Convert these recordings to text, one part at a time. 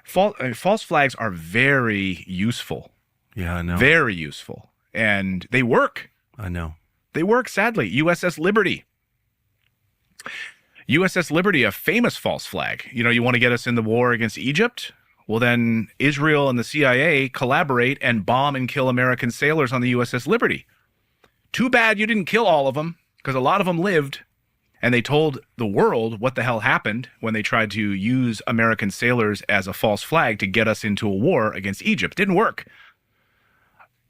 False flags are very useful. Yeah, I know. Very useful. And they work. I know. They work, sadly. USS Liberty. USS Liberty, a famous false flag. You want to get us in the war against Egypt? Well, then Israel and the CIA collaborate and bomb and kill American sailors on the USS Liberty. Too bad you didn't kill all of them, because a lot of them lived. And they told the world what the hell happened when they tried to use American sailors as a false flag to get us into a war against Egypt. Didn't work.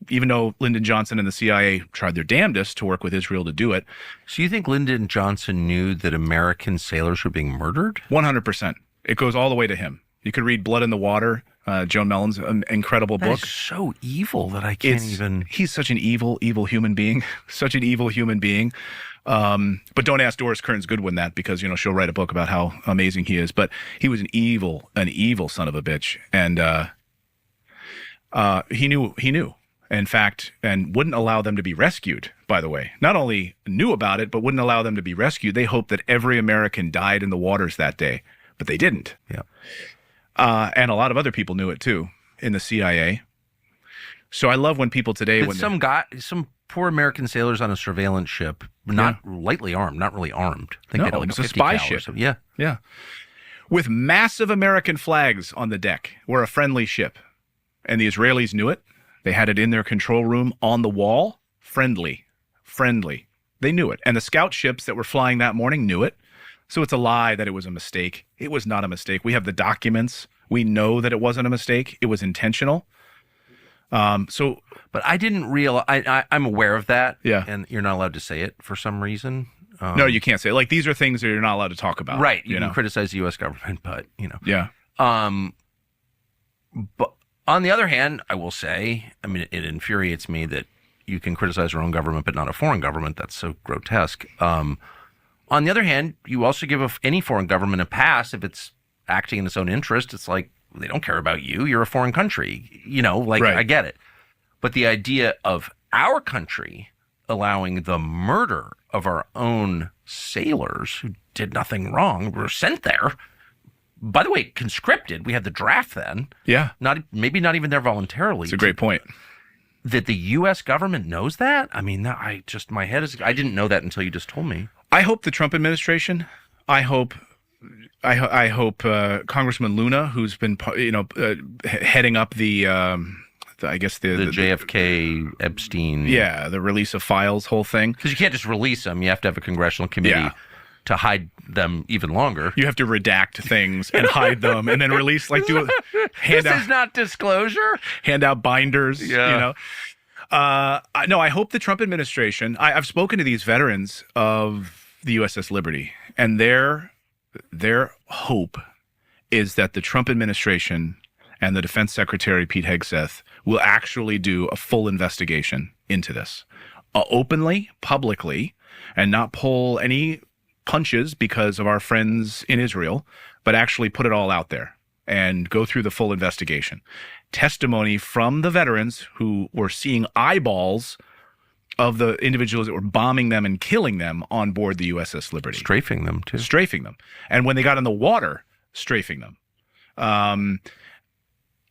Even though Lyndon Johnson and the CIA tried their damnedest to work with Israel to do it. So you think Lyndon Johnson knew that American sailors were being murdered? 100%. It goes all the way to him. You could read Blood in the Water, Joan Mellon's incredible book. That is so evil that I can't even... He's such an evil human being. Such an evil human being. But don't ask Doris Kearns Goodwin that, because, she'll write a book about how amazing he is. But he was an evil son of a bitch. And he knew. In fact, and wouldn't allow them to be rescued, by the way. Not only knew about it, but wouldn't allow them to be rescued. They hoped that every American died in the waters that day, but they didn't. Yeah. And a lot of other people knew it too in the CIA. So I love when people today... some poor American sailors on a surveillance ship, not lightly armed, not really armed. I think no, they had it like was a a 50 spy cal or ship. something. Yeah. Yeah. With massive American flags on the deck. We're a friendly ship. And the Israelis knew it. They had it in their control room on the wall. Friendly. They knew it. And the scout ships that were flying that morning knew it. So it's a lie that it was a mistake. It was not a mistake. We have the documents. We know that it wasn't a mistake. It was intentional. But I didn't realize, I'm aware of that. Yeah. And you're not allowed to say it for some reason. No, you can't say it. Like, these are things that you're not allowed to talk about. Right. You can criticize the U.S. government, but, Yeah. But on the other hand, I will say, it infuriates me that you can criticize your own government, but not a foreign government. That's so grotesque. On the other hand, you also give any foreign government a pass if it's acting in its own interest. It's like, they don't care about you. You're a foreign country. Right. I get it. But the idea of our country allowing the murder of our own sailors who did nothing wrong, were sent there, by the way, conscripted. We had the draft then. Yeah. Maybe not even there voluntarily. It's a great point. That the U.S. government knows that? My head is... I didn't know that until you just told me. I hope the Trump administration, I hope Congressman Luna, who's been, heading up the JFK Epstein. Yeah, the release of files whole thing. Because you can't just release them. You have to have a congressional committee to hide them even longer. You have to redact things and hide them and then release, this is not disclosure. Hand out binders, No, I hope the Trump administration, I've spoken to these veterans of the USS Liberty, and their hope is that the Trump administration and the Defense Secretary, Pete Hegseth, will actually do a full investigation into this openly, publicly, and not pull any punches because of our friends in Israel, but actually put it all out there and go through the full investigation. Testimony from the veterans who were seeing eyeballs of the individuals that were bombing them and killing them on board the USS Liberty. Strafing them, too. Strafing them. And when they got in the water, strafing them. And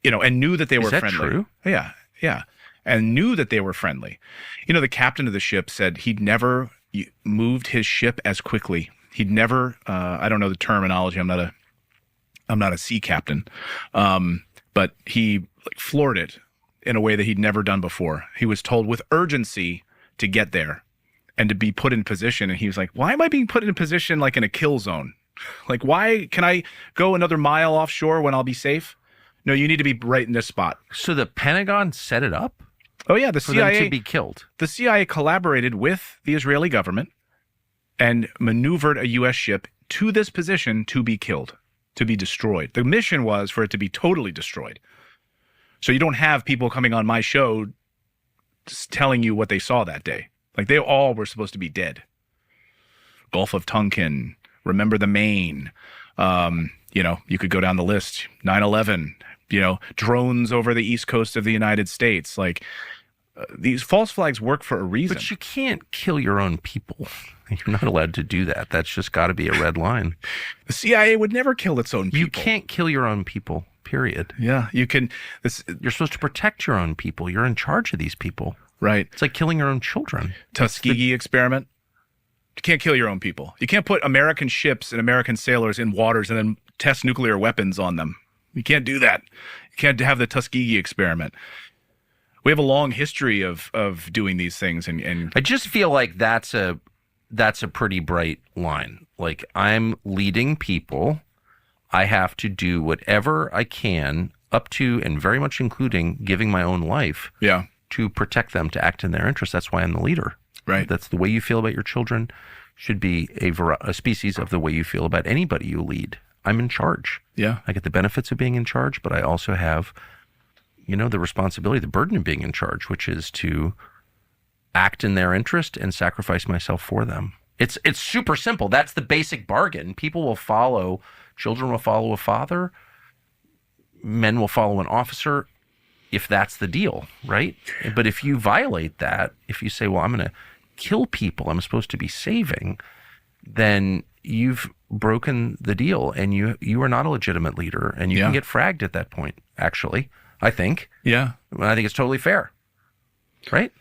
knew that they were friendly. Is that true? Yeah. And knew that they were friendly. The captain of the ship said he'd never moved his ship as quickly. He'd never, I don't know the terminology. I'm not a sea captain. But he floored it in a way that he'd never done before. He was told with urgency to get there and to be put in position. And he was like, why am I being put in a position like in a kill zone? Like, why can I go another mile offshore when I'll be safe? No, you need to be right in this spot. So the Pentagon set it up? Oh, yeah. The for CIA them to be killed. The CIA collaborated with the Israeli government and maneuvered a U.S. ship to this position to be killed, to be destroyed. The mission was for it to be totally destroyed. So you don't have people coming on my show telling you what they saw that day. Like, they all were supposed to be dead. Gulf of Tonkin, Remember the Maine. You could go down the list. 9/11. Drones over the east coast of the United States. These false flags work for a reason. But you can't kill your own people. You're not allowed to do that. That's just got to be a red line. The CIA would never kill its own people. You can't kill your own people. period. Yeah, you can. This You're supposed to protect your own people. You're in charge of these people. right. It's like killing your own children. Tuskegee experiment. You can't kill your own people. You can't put American ships and American sailors in waters and then test nuclear weapons on them. You can't do that. You can't have the Tuskegee experiment. We have a long history of doing these things, and I just feel like that's a pretty bright line. Like, I'm leading people. I have to do whatever I can, up to and very much including giving my own life yeah, to protect them, to act in their interest. That's why I'm the leader. right. That's the way you feel about your children should be a species of the way you feel about anybody you lead. I'm in charge. Yeah, I get the benefits of being in charge, but I also have, the responsibility, the burden of being in charge, which is to act in their interest and sacrifice myself for them. It's super simple. That's the basic bargain. People will follow, children will follow a father, men will follow an officer, if that's the deal, right? But if you violate that, if you say, well, I'm going to kill people I'm supposed to be saving, then you've broken the deal, and you are not a legitimate leader, and you Yeah. can get fragged at that point, actually, I think. yeah. I think it's totally fair, right?